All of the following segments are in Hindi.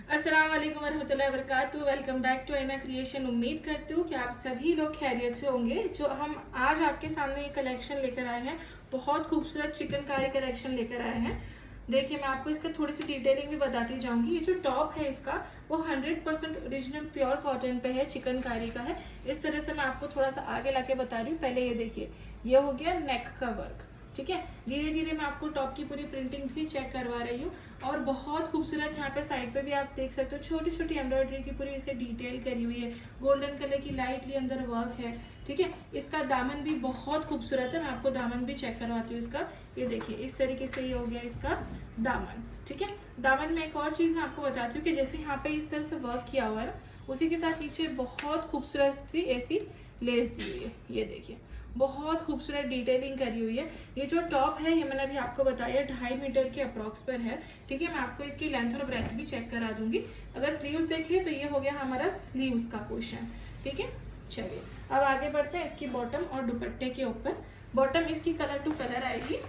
अस्सलाम वालेकुम वरहमतुल्लाहि वबरकातुहू। वेलकम बैक टू आईना क्रिएशन। उम्मीद करती हूँ कि आप सभी लोग खैरियत से होंगे। जो हम आज आपके सामने एक कलेक्शन लेकर आए हैं, बहुत खूबसूरत चिकनकारी कलेक्शन लेकर आए हैं। देखिए, मैं आपको इसका थोड़ी सी डिटेलिंग भी बताती जाऊंगी। ये जो टॉप है इसका वो 100% ओरिजिनल प्योर कॉटन पे है, चिकनकारी का है। इस तरह से मैं आपको थोड़ा सा आगे लाके बता रही हूँ। पहले ये देखिए, ये हो गया नेक का वर्क, ठीक है। धीरे धीरे मैं आपको टॉप की पूरी प्रिंटिंग भी चेक करवा रही हूँ। और बहुत खूबसूरत यहाँ पे साइड पे भी आप देख सकते हो, छोटी छोटी एम्ब्रॉयडरी की पूरी इसे डिटेल करी हुई है। गोल्डन कलर की लाइटली अंदर वर्क है, ठीक है। इसका दामन भी बहुत खूबसूरत है। मैं आपको दामन भी चेक करवाती हूँ इसका। ये देखिए, इस तरीके से ये हो गया इसका दामन, ठीक है। दामन में एक और चीज़ मैं आपको बताती हूँ कि जैसे यहाँ पे इस तरह से वर्क किया हुआ है ना, उसी के साथ नीचे बहुत खूबसूरत सी ऐसी लेस दी हुई है। ये देखिए, बहुत खूबसूरत डिटेलिंग करी हुई है। ये जो टॉप है, ये मैंने अभी आपको बताया 2.5 मीटर के अप्रॉक्स पर है, ठीक है। मैं आपको इसकी लेंथ और ब्रेथ भी चेक करा दूंगी। अगर स्लीव्स देखिए तो ये हो गया हमारा स्लीव्स का पोर्शन, ठीक है। चलिए अब आगे बढ़ते हैं इसकी बॉटम और दुपट्टे के ऊपर। बॉटम इसकी कलर टू कलर आएगी,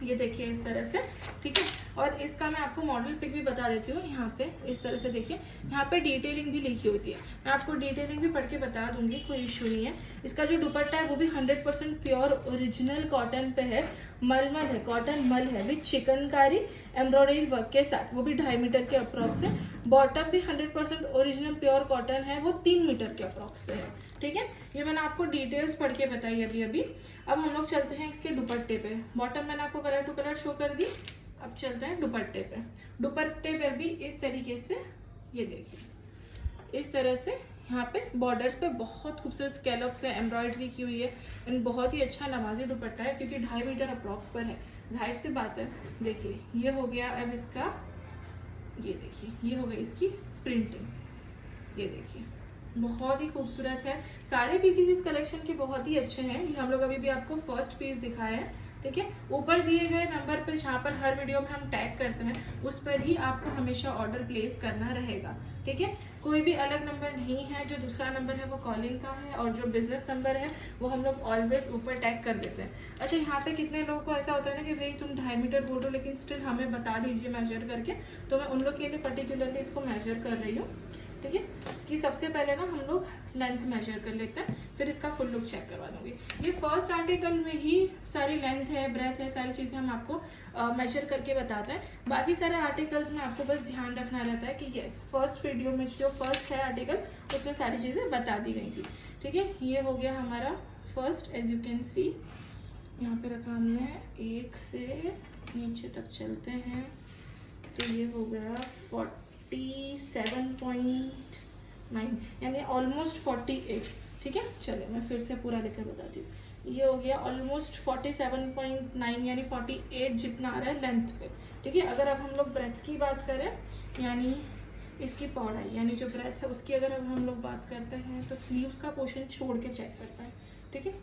ये देखिए इस तरह से, ठीक है। और इसका मैं आपको मॉडल पिक भी बता देती हूँ। यहाँ पे इस तरह से देखिए, यहाँ पे डिटेलिंग भी लिखी होती है। मैं आपको डिटेलिंग भी पढ़ के बता दूंगी, कोई इशू नहीं है। इसका जो दुपट्टा है वो भी 100% प्योर ओरिजिनल कॉटन पे है। मलमल है, कॉटन मल है विद चिकनकारी एम्ब्रॉयडरी वर्क के साथ, वो भी 2.5 मीटर के अप्रॉक्स है। बॉटम भी 100% ओरिजिनल प्योर कॉटन है, वो 3 मीटर के अप्रॉक्स पे है, ठीक है। ये मैंने आपको डिटेल्स पढ़ के बताई अभी अभी। अब हम लोग चलते हैं इसके दुपट्टे पे। बॉटम मैंने आपको कलर टू कलर शो कर दी। अब चलते हैं दुपट्टे पे। दुपट्टे पर भी इस तरीके से, ये देखिए इस तरह से यहाँ पे बॉर्डर्स पे बहुत खूबसूरत स्कैलप से एम्ब्रॉयडरी की हुई है। एंड बहुत ही अच्छा नमाजी दुपट्टा है, क्योंकि 2.5 मीटर अप्रॉक्स पर है। जाहिर सी बात है। देखिए, ये हो गया अब इसका, ये देखिए ये हो गई इसकी प्रिंटिंग, ये देखिए बहुत ही खूबसूरत है। सारे पीसीज इस कलेक्शन के बहुत ही अच्छे हैं। ये हम लोग अभी भी आपको फर्स्ट पीस दिखाया है, ठीक है। ऊपर दिए गए नंबर पे, जहाँ पर हर वीडियो में हम टैग करते हैं, उस पर ही आपको हमेशा ऑर्डर प्लेस करना रहेगा, ठीक है। कोई भी अलग नंबर नहीं है। जो दूसरा नंबर है वो कॉलिंग का है, और जो बिजनेस नंबर है वो हम लोग ऑलवेज ऊपर टैग कर देते हैं। अच्छा, यहाँ पे कितने लोगों को ऐसा होता है ना कि भाई तुम 2.5 मीटर बोल रहे हो, लेकिन स्टिल हमें बता दीजिए मेजर करके। तो मैं उन लोग के लिए पर्टिकुलरली इसको मेजर कर रही हूँ, ठीक है। इसकी सबसे पहले ना हम लोग लेंथ मेजर कर लेते हैं, फिर इसका फुल लुक चेक करवा दूंगी। ये फर्स्ट आर्टिकल में ही सारी लेंथ है, ब्रेथ है, सारी चीज़ें हम आपको मेजर करके बताते हैं। बाकी सारे आर्टिकल्स में आपको बस ध्यान रखना रहता है कि यस, फर्स्ट वीडियो में जो फर्स्ट है आर्टिकल, उसमें सारी चीज़ें बता दी गई थी, ठीक है। ये हो गया हमारा first, as you can see यहाँ पे रखा हमने। एक से नीचे तक चलते हैं तो ये हो गया 47.9, यानी ऑलमोस्ट 48, ठीक है। चलिए मैं फिर से पूरा लेकर बताती हूँ। ये हो गया ऑलमोस्ट 47.9, यानी 48 जितना आ रहा है लेंथ पे, ठीक है। अगर अब हम लोग ब्रेथ की बात करें, यानी इसकी पौड़ाई, यानी जो ब्रेथ है उसकी अगर अब हम लोग बात करते हैं, तो स्लीव्स का पोर्शन छोड़ के चेक करते हैं, ठीक है।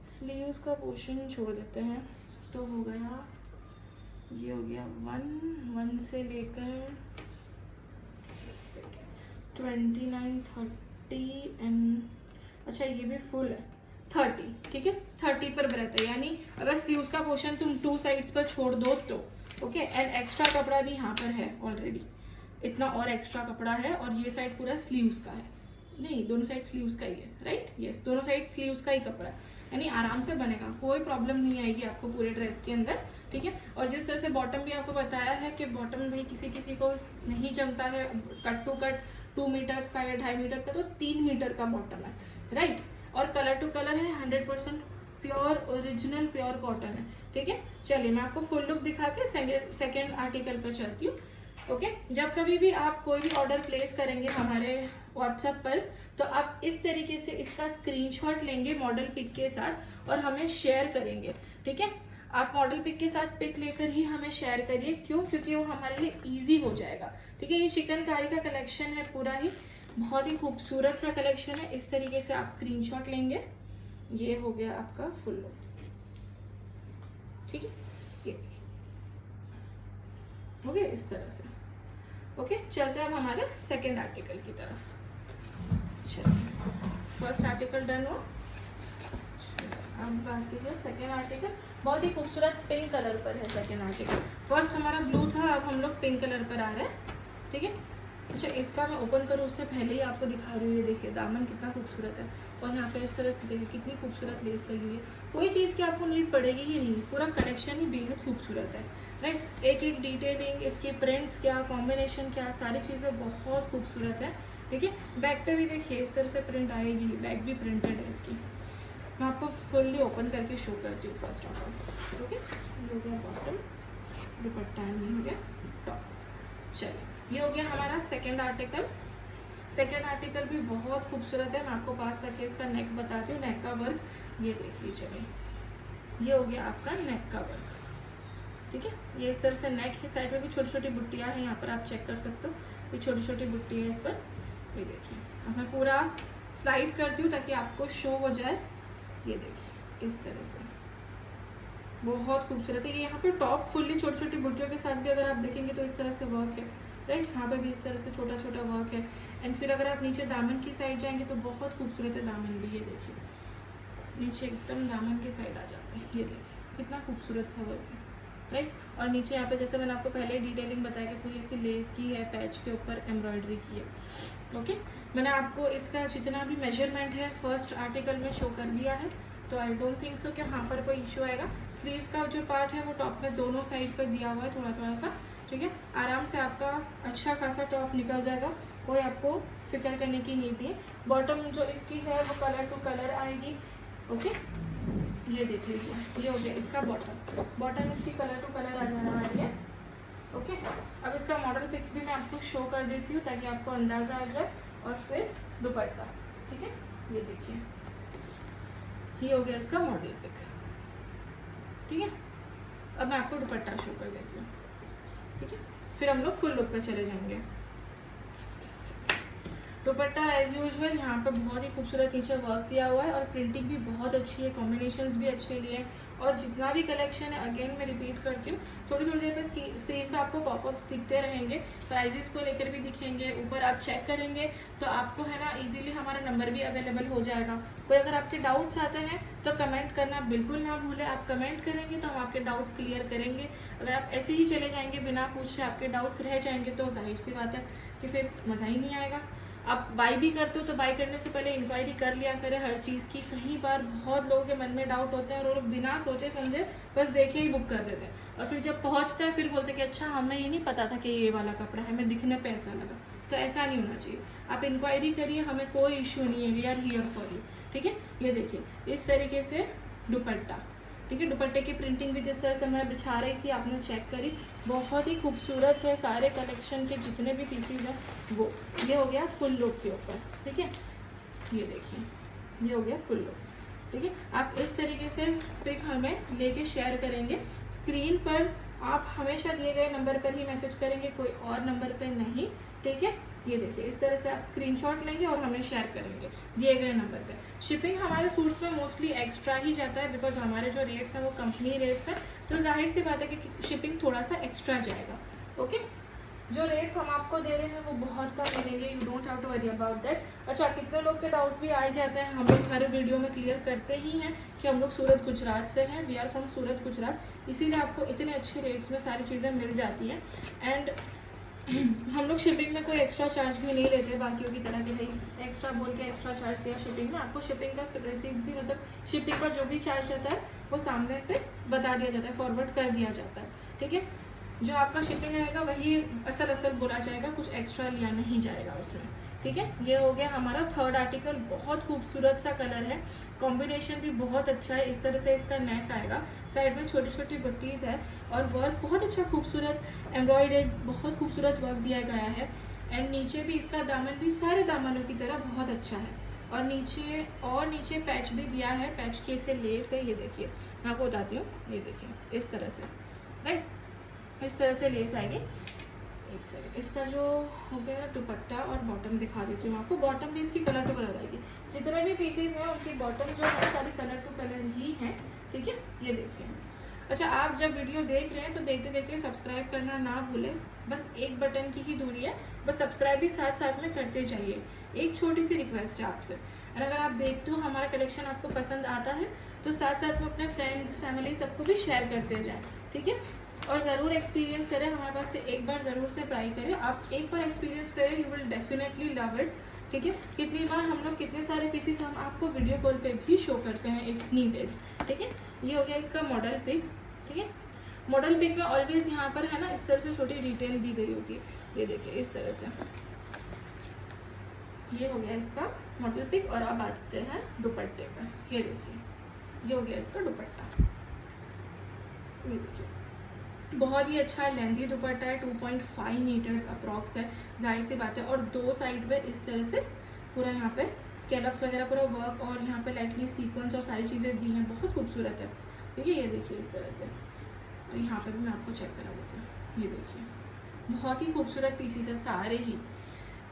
स्लीव्स का पोर्शन छोड़ देते हैं तो हो गया, ये हो गया 1 से लेकर 29, 30 एंड, अच्छा ये भी फुल है 30, ठीक है। 30 पर ब्रेथ है, यानी अगर स्लीव्स का पोर्शन तुम 2 साइड्स पर छोड़ दो तो ओके। एंड एक्स्ट्रा कपड़ा भी यहाँ पर है ऑलरेडी, इतना और एक्स्ट्रा कपड़ा है। और ये साइड पूरा स्लीव्स का है, नहीं दोनों साइड स्लीव्स का ही है, राइट, यस दोनों साइड स्लीव्स का ही कपड़ा है, यानी आराम से बनेगा, कोई प्रॉब्लम नहीं आएगी आपको पूरे ड्रेस के अंदर, ठीक है। और जिस तरह से बॉटम भी आपको बताया है कि बॉटम भी किसी किसी को नहीं जमता है कट टू कट 2 मीटर्स का या 2.5 मीटर का, तो 3 मीटर का बॉटम है, राइट। और कलर टू कलर है, 100% प्योर ओरिजिनल प्योर कॉटन है, ठीक है। चलिए मैं आपको फुल लुक दिखा के सेकेंड आर्टिकल पर चलती हूँ, ओके। जब कभी भी आप कोई भी ऑर्डर प्लेस करेंगे हमारे व्हाट्सएप पर, तो आप इस तरीके से इसका स्क्रीनशॉट लेंगे मॉडल पिक के साथ और हमें शेयर करेंगे, ठीक है। आप मॉडल पिक के साथ पिक लेकर ही हमें शेयर करिए, क्यों, क्योंकि वो हमारे लिए इजी हो जाएगा, ठीक है। ये चिकनकारी का कलेक्शन है पूरा ही, बहुत ही खूबसूरत सा कलेक्शन है। इस तरीके से आप स्क्रीनशॉट लेंगे, ये हो गया आपका फुल लुक, ठीक है। ये देखिए हो गया इस तरह से, ओके। चलते हैं अब हमारे सेकेंड आर्टिकल की तरफ। चलिए फर्स्ट आर्टिकल डन हो, अब बाकी है सेकेंड आर्टिकल। बहुत ही खूबसूरत पिंक कलर पर है सेकेंड आर्टिकल। फर्स्ट हमारा ब्लू था, अब हम लोग पिंक कलर पर आ रहे हैं, ठीक है। अच्छा, इसका मैं ओपन करूँ उससे पहले ही आपको दिखा रही हूँ, ये देखिए दामन कितना खूबसूरत है और यहाँ पे इस तरह से देखिए कितनी खूबसूरत लेस लगी हुई है। कोई चीज़ की आपको नीड पड़ेगी ही नहीं, पूरा कलेक्शन ही बेहद खूबसूरत है, राइट। एक एक डिटेलिंग, इसके प्रिंट्स क्या, कॉम्बिनेशन क्या, सारी चीज़ें बहुत खूबसूरत है, ठीक है। बैक पे भी देखिए इस तरह से प्रिंट आएगी, बैक भी प्रिंटेड है इसकी। मैं आपको फुल्ली ओपन करके शो करती हूँ फर्स्ट ऑफ ऑल, ओके। ये हो गया बॉटम, दुपट्टा नहीं हो गया टॉप। चलिए, ये हो गया हमारा सेकंड आर्टिकल। सेकंड आर्टिकल भी बहुत खूबसूरत है। मैं आपको पास तक इसका नेक बताती हूँ, नेक का वर्क ये देख लीजिए। ये हो गया आपका नेक का वर्क, ठीक है। ये इस तरह से नेक है, साइड में भी छोटी छोटी बुट्टियाँ हैं, यहाँ पर आप चेक कर सकते हो, ये छोटी छोटी बुट्टी है इस पर, ये देखिए। अब मैं पूरा स्लाइड करती हूँ ताकि आपको शो हो जाए। ये देखिए इस तरह से बहुत खूबसूरत है। ये यहाँ पे टॉप फुल्ली छोटी छोटी बुट्टियों के साथ भी अगर आप देखेंगे तो इस तरह से वर्क है, राइट। यहाँ पे भी इस तरह से छोटा छोटा वर्क है। एंड फिर अगर आप नीचे दामन की साइड जाएंगे तो बहुत खूबसूरत है दामन भी, ये देखिए नीचे एकदम दामन की साइड आ जाता है, ये देखिए कितना खूबसूरत सा वर्क है, राइट। और नीचे यहाँ पे जैसे मैंने आपको पहले डिटेलिंग बताया कि पूरी ऐसी लेस की है, पैच के ऊपर एम्ब्रॉयडरी की है, ओके। मैंने आपको इसका जितना भी मेजरमेंट है फर्स्ट आर्टिकल में शो कर दिया है, तो आई डोंट थिंक सो कि वहाँ पर कोई इशू आएगा। स्लीव्स का जो पार्ट है वो टॉप में दोनों साइड पर दिया हुआ है थोड़ा थोड़ा सा, ठीक है। आराम से आपका अच्छा खासा टॉप निकल जाएगा, कोई आपको फिक्र करने की नीड नहीं है। बॉटम जो इसकी है वो कलर टू कलर आएगी, ओके। ये देख लीजिए, ये हो गया इसका बॉटम। बॉटम इसकी कलर टू कलर आ जाने वाली है, ओके। अब इसका मॉडल पिक भी मैं आपको शो कर देती हूँ ताकि आपको अंदाज़ा आ जाए। और फिर दुपट्टा, ठीक है, ये देखिए ये हो गया इसका मॉडल पिक, ठीक है। अब मैं आपको दुपट्टा शो कर देती हूँ, ठीक है। फिर हम लोग फुल लुक पे चले जाएंगे। दुपट्टा एज यूजुअल यहाँ पर बहुत ही खूबसूरत नीचे वर्क दिया हुआ है और प्रिंटिंग भी बहुत अच्छी है, कॉम्बिनेशंस भी अच्छे लिए हैं। और जितना भी कलेक्शन है अगेन मैं रिपीट करती हूँ, थोड़ी थोड़ी देर पे स्क्रीन पे आपको पॉपअप्स दिखते रहेंगे, प्राइजेस को लेकर भी दिखेंगे। ऊपर आप चेक करेंगे तो आपको है ना इजीली हमारा नंबर भी अवेलेबल हो जाएगा। कोई अगर आपके डाउट्स आते हैं तो कमेंट करना बिल्कुल ना भूलें। आप कमेंट करेंगे तो हम आपके डाउट्स क्लियर करेंगे। अगर आप ऐसे ही चले जाएंगे बिना पूछे, आपके डाउट्स रह जाएंगे, तो जाहिर सी बात है कि फिर मज़ा ही नहीं आएगा। आप बाई भी करते हो तो बाई करने से पहले इंक्वायरी कर लिया करें हर चीज़ की। कई बार बहुत लोगों के मन में डाउट होते हैं और वो लोग बिना सोचे समझे बस देखे ही बुक कर देते हैं, और फिर जब पहुंचता है फिर बोलते हैं कि अच्छा हमें ही नहीं पता था कि ये वाला कपड़ा है, हमें दिखने पे ऐसा लगा। तो ऐसा नहीं होना चाहिए, आप इंक्वायरी करिए, हमें कोई इश्यू नहीं है, we are here for you, ठीक है। ये देखिए इस तरीके से दुपट्टा, ठीक है। दुपट्टे की प्रिंटिंग भी जिस तरह से मैं बिछा रही थी आपने चेक करी, बहुत ही खूबसूरत है। सारे कलेक्शन के जितने भी पीसीज हैं वो, ये हो गया फुल लुक के ऊपर, ठीक है। ये देखिए ये हो गया फुल लुक, ठीक है। आप इस तरीके से पिक हमें लेके शेयर करेंगे स्क्रीन पर। आप हमेशा दिए गए नंबर पर ही मैसेज करेंगे, कोई और नंबर पर नहीं, ठीक है। ये देखिए इस तरह से आप स्क्रीनशॉट लेंगे और हमें शेयर करेंगे दिए गए नंबर पे। शिपिंग हमारे सूट्स में मोस्टली एक्स्ट्रा ही जाता है, बिकॉज हमारे जो रेट्स हैं वो कंपनी रेट्स हैं, तो जाहिर सी बात है कि शिपिंग थोड़ा सा एक्स्ट्रा जाएगा, ओके। जो रेट्स हम आपको दे रहे हैं वो बहुत कम मिलेंगे, you don't have to worry about that. अच्छा, कितने लोग के डाउट भी आ जाते हैं, हम लोग हर वीडियो में क्लियर करते ही हैं कि हम लोग सूरत गुजरात से हैं, we are from Surat Gujarat, इसीलिए आपको इतने अच्छे रेट्स में सारी चीज़ें मिल जाती हैं। एंड हम लोग शिपिंग में कोई एक्स्ट्रा चार्ज भी नहीं लेते बाकियों की तरह, कि भाई एक्स्ट्रा बोल के एक्स्ट्रा चार्ज दिया शिपिंग में। आपको शिपिंग का रिसीट भी, मतलब शिपिंग का जो भी चार्ज रहता है वो सामने से बता दिया जाता है, फॉरवर्ड कर दिया जाता है, ठीक है। जो आपका शिपिंग रहेगा वही असल बोला जाएगा, कुछ एक्स्ट्रा लिया नहीं जाएगा उसमें, ठीक है। ये हो गया हमारा थर्ड आर्टिकल, बहुत खूबसूरत सा कलर है, कॉम्बिनेशन भी बहुत अच्छा है। इस तरह से इसका नेक आएगा, साइड में छोटी छोटी बुट्टीज़ है और वर्क बहुत अच्छा खूबसूरत एम्ब्रॉयडर्ड, बहुत खूबसूरत वर्क दिया गया है। एंड नीचे भी इसका दामन भी सारे दामनों की तरह बहुत अच्छा है, और नीचे पैच भी दिया है, पैच के से लेस है, ये देखिए मैं आपको बताती हूँ, ये देखिए इस तरह से, राइट, इस तरह से लेस आएगी। एक सेकंड, इसका जो हो गया दुपट्टा और बॉटम दिखा देती हूँ आपको। बॉटम भी इसकी कलर टू कलर आएगी, जितने भी पीसेस हैं उनकी बॉटम जो है सारी कलर टू कलर ही है, ठीक है। ये देखिए, अच्छा आप जब वीडियो देख रहे हैं तो देखते देखते सब्सक्राइब करना ना भूलें, बस एक बटन की ही दूरी है, बस सब्सक्राइब भी साथ साथ में करते जाइए। एक छोटी सी रिक्वेस्ट है आपसे, और अगर आप देखते हो हमारा कलेक्शन आपको पसंद आता है तो साथ साथ में अपने फ्रेंड्स फैमिली सबको भी शेयर करते जाएँ, ठीक है। और ज़रूर एक्सपीरियंस करें, हमारे पास से एक बार ज़रूर से ट्राई करें। आप एक बार एक्सपीरियंस करें, you will definitely love it. ठीक है, कितनी बार हम लोग कितने सारे पीसीस हम आपको वीडियो कॉल पे भी शो करते हैं इफ़ नीडेड। ठीक है, ये हो गया इसका मॉडल पिक। ठीक है, मॉडल पिक में ऑलवेज यहाँ पर है ना इस तरह से छोटी डिटेल दी गई होती है, ये देखिए इस तरह से। ये हो गया इसका मॉडल पिक। और अब आते हैं दुपट्टे पर, ये देखिए ये हो गया इसका दुपट्टा। ये देखिए बहुत ही अच्छा लेंथी दुपट्टा है, 2.5 मीटर्स अप्रॉक्स है, जाहिर सी बात है। और दो साइड पे इस तरह से पूरा यहाँ पे स्केलप्स वगैरह पूरा वर्क और यहाँ पे लाइटली सीक्वेंस और सारी चीज़ें दी हैं, बहुत खूबसूरत है। ठीक है, ये देखिए इस तरह से। और यहाँ पे भी मैं आपको चेक करा देती हूँ, ये देखिए बहुत ही खूबसूरत पीसीस है सारे ही।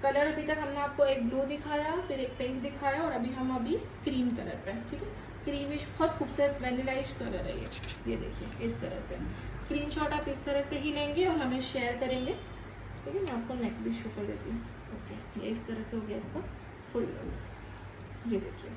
कलर अभी तक हमने आपको एक ब्लू दिखाया, फिर एक पिंक दिखाया और अभी क्रीम कलर पे। ठीक है, क्रीमिश बहुत खूबसूरत वेनिलाइश कलर है ये देखिए इस तरह से। स्क्रीनशॉट आप इस तरह से ही लेंगे और हमें शेयर करेंगे। ठीक है, मैं आपको नेक भी शो कर देती हूँ। ओके, ये इस तरह से हो गया इसका फुल लुक। ये देखिए,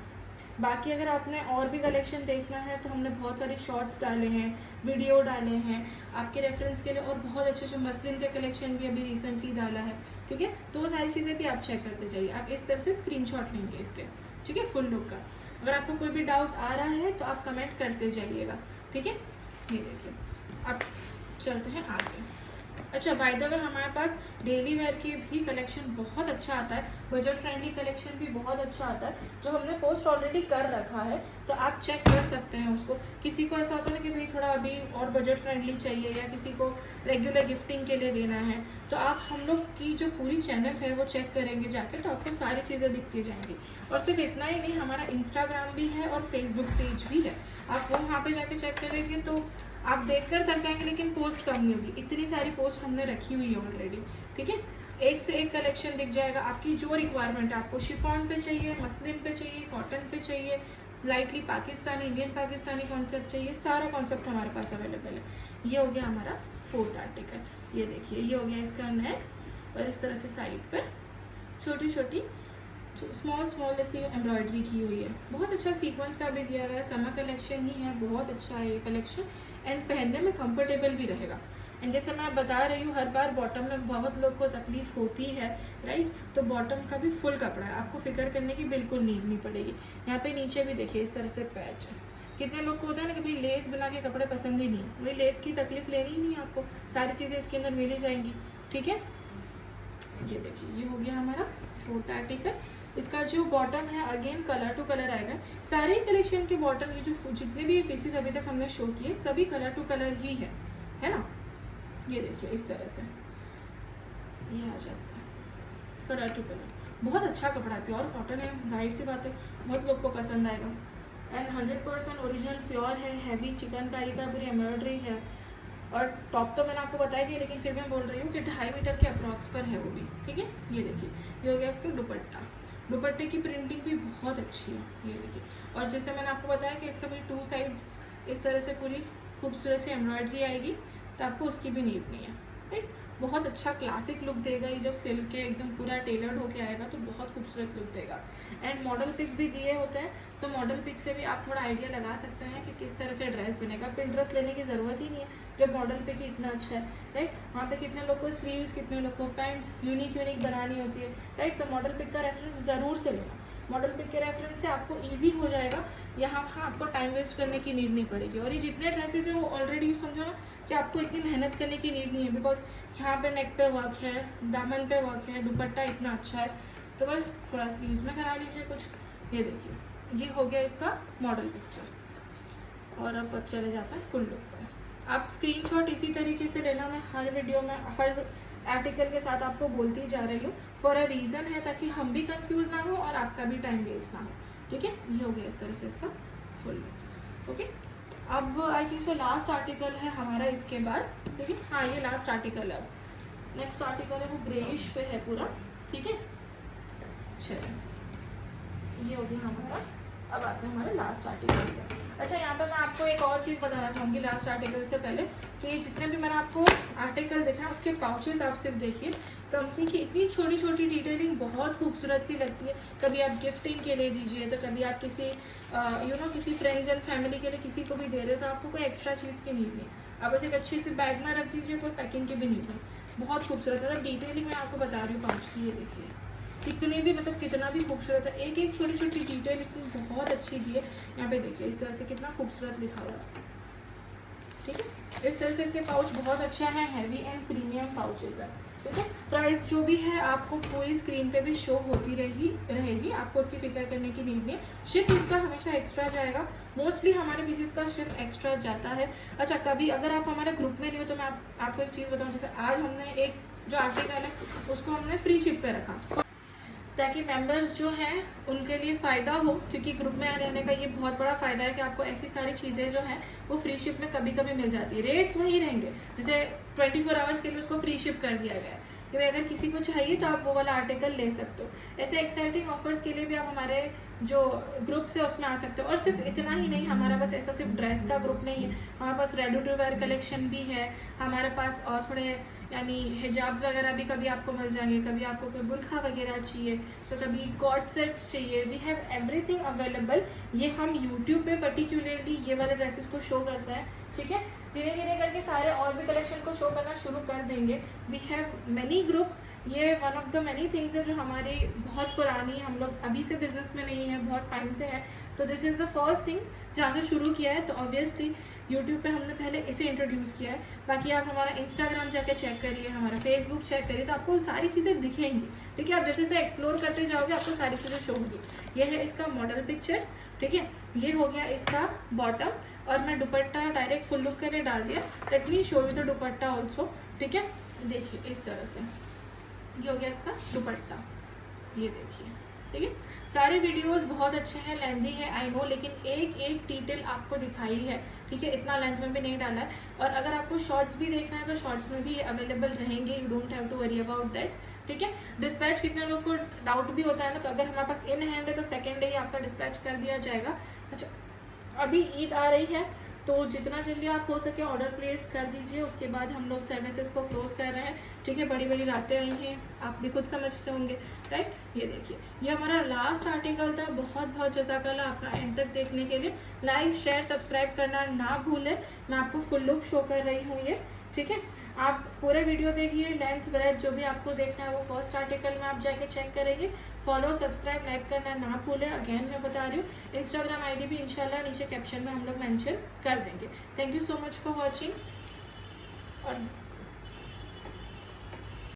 बाकी अगर आपने और भी कलेक्शन देखना है तो हमने बहुत सारे शॉर्ट्स डाले हैं, वीडियो डाले हैं आपके रेफरेंस के लिए, और बहुत अच्छे अच्छे मसलिन के कलेक्शन भी अभी रिसेंटली डाला है। ठीक है, तो वो सारी चीज़ें भी आप चेक करते जाइए। आप इस तरह से स्क्रीनशॉट लेंगे इसके। ठीक है, फुल लुक का। अगर आपको कोई भी डाउट आ रहा है तो आप कमेंट करते जाइएगा। ठीक है, ये देखिए अब चलते हैं आगे। अच्छा, बाय द वे हमारे पास डेली वेयर की भी कलेक्शन बहुत अच्छा आता है, बजट फ्रेंडली कलेक्शन भी बहुत अच्छा आता है, जो हमने पोस्ट ऑलरेडी कर रखा है, तो आप चेक कर सकते हैं उसको। किसी को ऐसा होता है ना कि भाई थोड़ा अभी और बजट फ्रेंडली चाहिए, या किसी को रेगुलर गिफ्टिंग के लिए देना है, तो आप हम लोग की जो पूरी चैनल है वो चेक करेंगे जाके, तो आपको सारी चीज़ें दिखती जाएंगी। और सिर्फ इतना ही नहीं, हमारा इंस्टाग्राम भी है और फेसबुक पेज भी है, आप वो वहाँ पर जाके चेक करेंगे तो आप देखकर थक जाएंगे, लेकिन पोस्ट कम नहीं होगी, इतनी सारी पोस्ट हमने रखी हुई है ऑलरेडी। ठीक है, एक से एक कलेक्शन दिख जाएगा। आपकी जो रिक्वायरमेंट है, आपको शिफॉन पे चाहिए, मसलिन पे चाहिए, कॉटन पे चाहिए, lightly Pakistani, Indian Pakistani concept चाहिए, सारा कॉन्सेप्ट हमारे पास अवेलेबल है। ये हो गया हमारा 4th आर्टिकल। ये देखिए ये हो गया इसका नेक, और इस तरह से साइड पे छोटी छोटी स्मॉल ऐसी एम्ब्रॉयडरी की हुई है। बहुत अच्छा सीक्वेंस का भी दिया गया है, समर कलेक्शन ही है, बहुत अच्छा है ये कलेक्शन, एंड पहनने में कंफर्टेबल भी रहेगा। एंड जैसे मैं बता रही हूँ, हर बार बॉटम में बहुत लोग को तकलीफ होती है, राइट, तो बॉटम का भी फुल कपड़ा है, आपको फिक्र करने की बिल्कुल नीड नहीं पड़ेगी। यहाँ पे नीचे भी देखिए इस तरह से पैच है। कितने लोग को होता है ना कि भाई लेस बना के कपड़े पसंद ही नहीं है, भाई लेस की तकलीफ लेनी ही नहीं है आपको, सारी चीज़ें इसके अंदर मिल ही जाएंगी। ठीक है, ये देखिए ये हो गया हमारा 4th आर्टिकल। इसका जो बॉटम है अगेन कलर टू कलर आएगा। सारे कलेक्शन के बॉटम ये जो जितने भी पीसेस अभी तक हमने शो किए सभी कलर टू कलर ही है ना। ये देखिए इस तरह से ये आ जाता है कलर टू कलर, बहुत अच्छा कपड़ा है, प्योर कॉटन है, जाहिर सी बात है बहुत लोग को पसंद आएगा। एंड 100% ओरिजिनल प्योर है, हैवी चिकनकारी का पूरी एम्ब्रॉयडरी है। और टॉप तो मैंने आपको बताया कि, लेकिन फिर मैं बोल रही हूँ कि 2.5 मीटर के अप्रॉक्स पर है वो भी। ठीक है, ये देखिए ये हो गया इसका दुपट्टा। दुपट्टे की प्रिंटिंग भी बहुत अच्छी है, ये देखिए। और जैसे मैंने आपको बताया कि इसका भी 2 साइड्स इस तरह से पूरी खूबसूरत सी एम्ब्रॉयडरी आएगी, तो आपको उसकी भी नीड नहीं है, राइट। बहुत अच्छा क्लासिक लुक देगा ये, जब सिल्क के एकदम पूरा टेलर्ड होके आएगा तो बहुत खूबसूरत लुक देगा। एंड मॉडल पिक भी दिए होते हैं, तो मॉडल पिक से भी आप थोड़ा आइडिया लगा सकते हैं कि किस तरह से ड्रेस बनेगा। पिंटरेस्ट लेने की ज़रूरत ही नहीं है जब मॉडल पिक ही इतना अच्छा है, राइट। वहाँ पे कितने लोग को स्लीव्स, कितने लोग को पैंट्स यूनिक बनानी होती है, राइट। तो मॉडल पिक का रेफरेंस ज़रूर से लेना, मॉडल पिक के रेफरेंस से आपको इजी हो जाएगा, यहाँ आपको टाइम वेस्ट करने की नीड नहीं पड़ेगी। और ये जितने ड्रेसेस हैं वो ऑलरेडी समझो ना कि आपको इतनी मेहनत करने की नीड नहीं है, बिकॉज यहाँ पे नेक पे वर्क है, दामन पे वर्क है, दुपट्टा इतना अच्छा है, तो बस थोड़ा स्लीव्स में करा लीजिए कुछ। ये देखिए ये हो गया इसका मॉडल पिक्चर। और अब चले जाता है फुल लुक पर। आप स्क्रीनशॉट इसी तरीके से लेना, मैं हर वीडियो में हर आर्टिकल के साथ आपको बोलती जा रही हूँ, फॉर अ रीज़न है, ताकि हम भी कंफ्यूज ना हो और आपका भी टाइम वेस्ट ना हो। ठीक है, ये हो गया इस तरह से इसका फुल लुक। ओके, अब I think so last article है हमारा इसके बाद। ठीक है, हाँ ये लास्ट आर्टिकल है। नेक्स्ट आर्टिकल है वो ग्रेइश पे है पूरा। ठीक है, चलिए ये हो गया हमारा अब आते हैं हमारे लास्ट आर्टिकल पे। अच्छा, यहाँ पर मैं आपको एक और चीज़ बताना चाहूँगी लास्ट आर्टिकल से पहले, कि जितने भी मैंने आपको आर्टिकल देखा है उसके पाउचेस आप सिर्फ देखिए। कंपनी की इतनी छोटी छोटी डिटेलिंग बहुत खूबसूरत सी लगती है। कभी आप गिफ्टिंग के लिए दीजिए, तो कभी आप किसी किसी फ्रेंड्स एंड फैमिली के लिए किसी को भी दे रहे हो, तो आपको कोई एक्स्ट्रा चीज़ की नीड नहीं। आप बस एक अच्छी सी बैग में रख दीजिए, कोई पैकिंग की भी नीड नहीं। बहुत खूबसूरत, मतलब डिटेलिंग मैं आपको बता रही हूँ पाउच की। ये देखिए कितनी भी, मतलब कितना भी खूबसूरत है, एक एक छोटी छोटी डिटेल इसमें बहुत अच्छी दी है। यहाँ पे देखिए इस तरह से कितना खूबसूरत लिखा हुआ है, ठीक है। इस तरह से इसके पाउच बहुत अच्छा है, हैवी एंड प्रीमियम पाउचेस है, ठीक है। प्राइस जो भी है आपको पूरी स्क्रीन पे भी शो होती रहेगी, आपको उसकी फिक्र करने की नीड नहीं है। शिप इसका हमेशा एक्स्ट्रा जाएगा, मोस्टली हमारे पीसेस का शिप एक्स्ट्रा जाता है। अच्छा, कभी अगर आप हमारे ग्रुप में नहीं हो तो मैं आपको एक चीज़ बताऊँ। जैसे आज हमने एक जो आर्टिकल है उसको हमने फ्री शिप पे रखा, ताकि मेंबर्स जो हैं उनके लिए फ़ायदा हो, क्योंकि ग्रुप में रहने का ये बहुत बड़ा फ़ायदा है कि आपको ऐसी सारी चीज़ें जो हैं वो फ्री शिप में कभी कभी मिल जाती है। रेट्स वही रहेंगे, जैसे 24 आवर्स के लिए उसको फ्री शिप कर दिया गया है कि भाई अगर किसी को चाहिए तो आप वो वाला आर्टिकल ले सकते हो। ऐसे एक्साइटिंग ऑफर्स के लिए भी आप हमारे जो ग्रुप्स है उसमें आ सकते हो। और सिर्फ इतना ही नहीं, हमारा बस ऐसा सिर्फ ड्रेस का ग्रुप नहीं है, हमारे पास रेडी टू वेयर कलेक्शन भी है हमारे पास, और थोड़े यानी हिजाब्स वगैरह भी कभी आपको मिल जाएंगे, कभी आपको कोई बुरखा वगैरह चाहिए, तो कभी कॉट सेट्स चाहिए। We have everything available. ये हम यूट्यूब पे पर्टिकुलरली ये वाले ड्रेसेस को शो करते हैं, ठीक है। धीरे धीरे करके सारे और भी कलेक्शन को शो करना शुरू कर देंगे। We have many groups. ये one of the many things है जो हमारी बहुत पुरानी, हम लोग अभी से बिजनेस में नहीं है, बहुत टाइम से है। तो this is the first thing जहाँ से शुरू किया है, तो ऑब्वियसली यूट्यूब पे हमने पहले इसे इंट्रोड्यूस किया है। बाकी आप हमारा इंस्टाग्राम जाके चेक करिए, हमारा फेसबुक चेक करिए, तो आपको सारी चीज़ें दिखेंगी, ठीक है। आप जैसे जैसे एक्सप्लोर करते जाओगे आपको सारी चीज़ें शो होगी। ये है इसका मॉडल पिक्चर, ठीक है। ये हो गया इसका बॉटम, और मैं दुपट्टा डायरेक्ट फुल लुक के लिए डाल दिया। Let me show you the dupatta also, ठीक है। देखिए इस तरह से ये हो गया इसका दुपट्टा, ये देखिए, ठीक है। सारे वीडियोस बहुत अच्छे हैं, लेंदी है आई नो, लेकिन एक एक डिटेल आपको दिखाई है, ठीक है। इतना लेंथ में भी नहीं डाला है। और अगर आपको शॉर्ट्स भी देखना है तो शॉर्ट्स में भी अवेलेबल रहेंगे, you don't have to worry about that, ठीक है। डिस्पैच कितने लोग को डाउट भी होता है ना, तो अगर हमारे पास इन हैंड है तो सेकेंड डे ही आपका डिस्पैच कर दिया जाएगा। अच्छा, अभी ईद आ रही है तो जितना जल्दी आप हो सके ऑर्डर प्लेस कर दीजिए, उसके बाद हम लोग सर्विसेज को क्लोज कर रहे हैं, ठीक है। बड़ी बड़ी रातें आई हैं, आप भी खुद समझते होंगे, राइट। ये देखिए ये हमारा लास्ट आर्टिकल था। बहुत बहुत जज़ाकल्लाह आपका एंड तक देखने के लिए। लाइक शेयर सब्सक्राइब करना ना भूलें। मैं आपको फुल लुक शो कर रही हूँ ये, ठीक है। आप पूरे वीडियो देखिए, लेंथ ब्रेथ जो भी आपको देखना है वो फर्स्ट आर्टिकल में आप जाके चेक करेंगे। फॉलो सब्सक्राइब लाइक करना ना भूलें। अगेन मैं बता रही हूँ, इंस्टाग्राम आईडी भी इंशाल्लाह नीचे कैप्शन में हम लोग मेंशन कर देंगे। Thank you so much for watching. और